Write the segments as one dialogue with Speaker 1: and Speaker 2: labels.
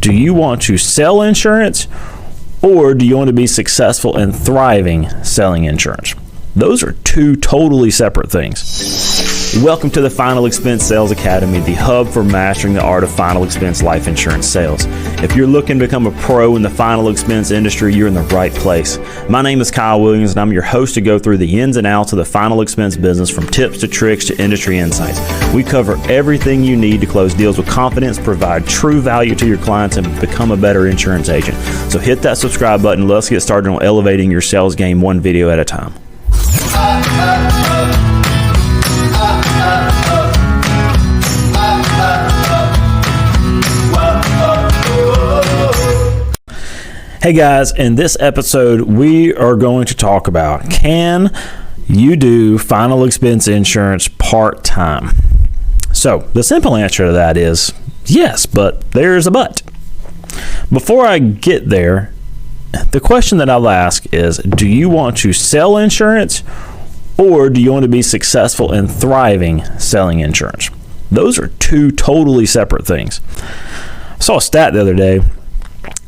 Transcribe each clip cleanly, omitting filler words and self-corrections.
Speaker 1: Do you want to sell insurance, or do you want to be successful and thriving selling insurance? Those are two totally separate things. Welcome to the Final Expense Sales Academy, the hub for mastering the art of final expense life insurance sales. If you're looking to become a pro in the final expense industry, you're in the right place. My name is Kyle Williams, and I'm your host to go through the ins and outs of the final expense business, from tips to tricks to industry insights. We cover everything you need to close deals with confidence, provide true value to your clients, and become a better insurance agent. So hit that subscribe button. Let's get started on elevating your sales game one video at a time. Hey guys, in this episode, we are going to talk about, can you do final expense insurance part-time? So the simple answer to that is yes, but there's a but. Before I get there, the question that I'll ask is, do you want to sell insurance, or do you want to be successful and thriving selling insurance? Those are two totally separate things. I saw a stat the other day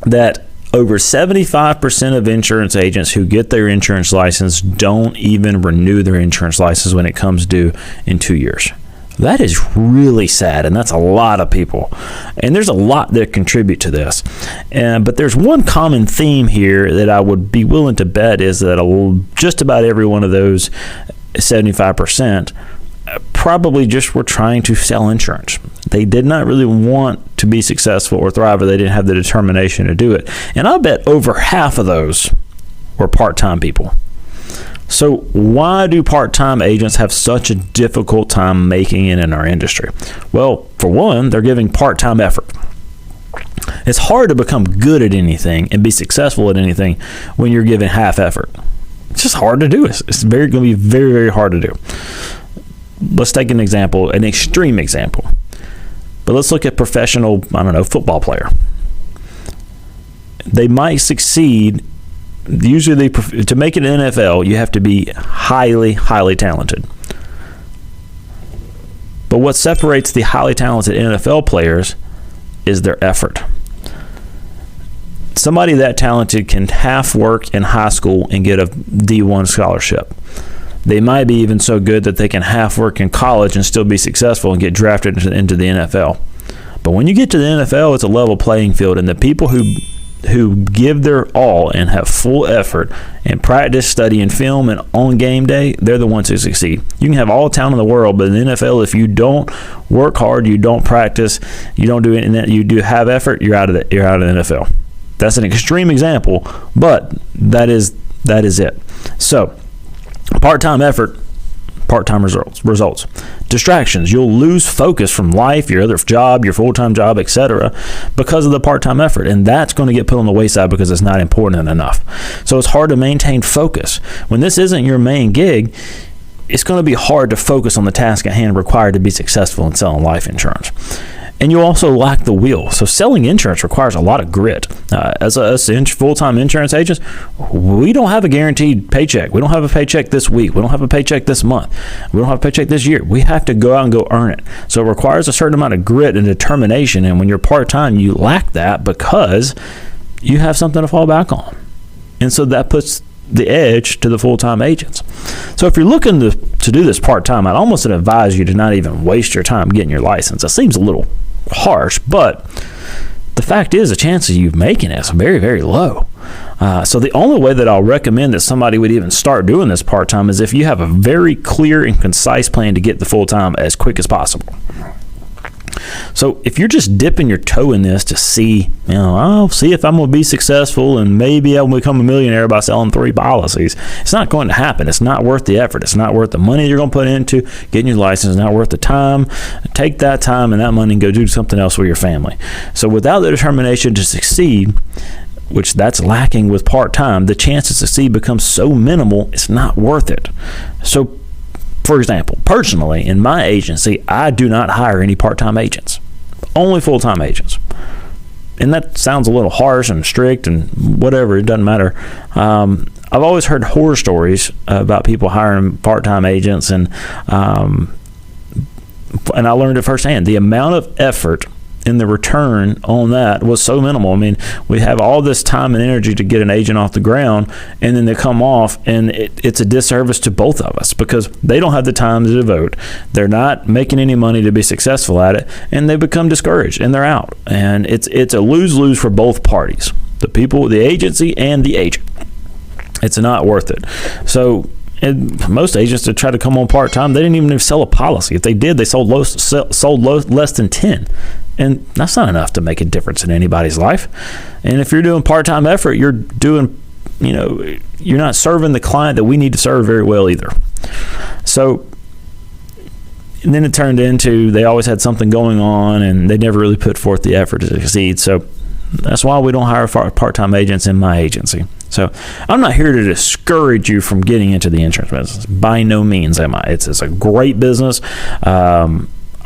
Speaker 1: that over 75% of insurance agents who get their insurance license don't even renew their insurance license when it comes due in 2 years. That is really sad, and that's a lot of people. And there's a lot that contribute to this. But there's one common theme here that I would be willing to bet is that just about every one of those 75% probably just were trying to sell insurance. They did not really want to be successful or thrive, or they didn't have the determination to do it. And I'll bet over half of those were part-time people. So why do part-time agents have such a difficult time making it in our industry? Well, for one, they're giving part-time effort. It's hard to become good at anything and be successful at anything when you're giving half effort. It's just hard to do. It's going to be very, very hard to do. Let's take an example, an extreme example. But let's look at professional, football player. They might succeed. Usually, to make it in the NFL, you have to be highly, highly talented. But what separates the highly talented NFL players is their effort. Somebody that talented can half work in high school and get a D1 scholarship. They might be even so good that they can half work in college and still be successful and get drafted into the NFL. But when you get to the NFL, it's a level playing field, and the people who give their all and have full effort and practice, study, and film, and on game day, they're the ones who succeed. You can have all the talent in the world, but in the NFL, if you don't work hard, you don't practice, you don't do anything, you do have effort, you're out of the NFL. That's an extreme example, but that is it. So part-time effort, part-time results. Distractions. You'll lose focus from life, your other job, your full-time job, etc., because of the part-time effort, and that's going to get put on the wayside because it's not important enough. So it's hard to maintain focus. When this isn't your main gig, it's going to be hard to focus on the task at hand required to be successful in selling life insurance. And you also lack the will. So selling insurance requires a lot of grit. As full-time insurance agents, we don't have a guaranteed paycheck. We don't have a paycheck this week. We don't have a paycheck this month. We don't have a paycheck this year. We have to go out and go earn it. So it requires a certain amount of grit and determination. And when you're part-time, you lack that because you have something to fall back on. And so that puts the edge to the full-time agents. So if you're looking to do this part-time, I'd almost advise you to not even waste your time getting your license. It seems a little harsh, but the fact is the chances of you making it is very, very low. So the only way that I'll recommend that somebody would even start doing this part-time is if you have a very clear and concise plan to get the full-time as quick as possible. So if you're just dipping your toe in this to see, I'll see if I'm going to be successful and maybe I'll become a millionaire by selling 3 policies, it's not going to happen. It's not worth the effort. It's not worth the money you're going to put into getting your license. It's not worth the time. Take that time and that money and go do something else with your family. So without the determination to succeed, which that's lacking with part-time, the chance to succeed becomes so minimal, it's not worth it. So for example, personally, in my agency, I do not hire any part-time agents, only full-time agents. And that sounds a little harsh and strict and whatever, it doesn't matter. I've always heard horror stories about people hiring part-time agents, and I learned it firsthand. The amount of effort and the return on that was so minimal. I mean, we have all this time and energy to get an agent off the ground, and then they come off, and it's a disservice to both of us because they don't have the time to devote. They're not making any money to be successful at it, and they become discouraged, and they're out. And it's a lose-lose for both parties, the people, the agency, and the agent. It's not worth it. So most agents that try to come on part-time, they didn't even sell a policy. If they did, they sold less than 10. And that's not enough to make a difference in anybody's life. And if you're doing part-time effort, you're doing, you're not serving the client that we need to serve very well either. So, and then it turned into they always had something going on and they never really put forth the effort to succeed. So that's why we don't hire part-time agents in my agency. So I'm not here to discourage you from getting into the insurance business. By no means am I. It's a great business.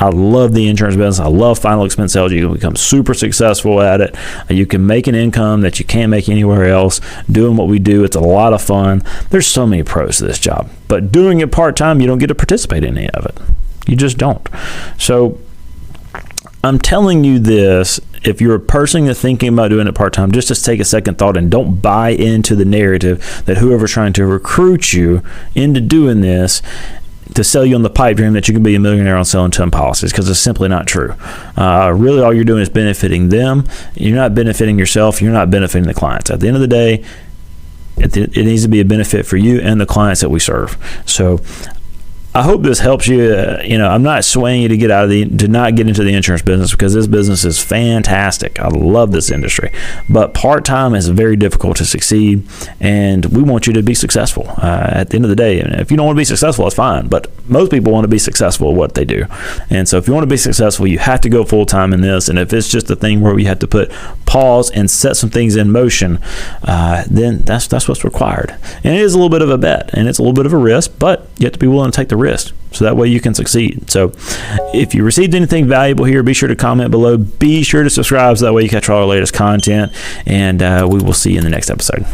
Speaker 1: I love the insurance business. I love final expense sales. You can become super successful at it. You can make an income that you can't make anywhere else doing what we do. It's a lot of fun. There's so many pros to this job. But doing it part-time, you don't get to participate in any of it. You just don't. So I'm telling you this, if you're a person that's thinking about doing it part-time, just to take a second thought and don't buy into the narrative that whoever's trying to recruit you into doing this to sell you on the pipe dream that you can be a millionaire on selling 10 policies, because it's simply not true. Really, all you're doing is benefiting them. You're not benefiting yourself. You're not benefiting the clients. At the end of the day, it needs to be a benefit for you and the clients that we serve. So I hope this helps you. I'm not swaying you to not get into the insurance business, because this business is fantastic. I love this industry, but part-time is very difficult to succeed, and we want you to be successful. At the end of the day, and if you don't want to be successful, that's fine. But most people want to be successful at what they do, and so if you want to be successful, you have to go full-time in this. And if it's just a thing where we have to put pause and set some things in motion, then that's what's required. And it is a little bit of a bet, and it's a little bit of a risk, but you have to be willing to take the risk, so that way you can succeed. So if you received anything valuable here, be sure to comment below. Be sure to subscribe so that way you catch all our latest content, and we will see you in the next episode.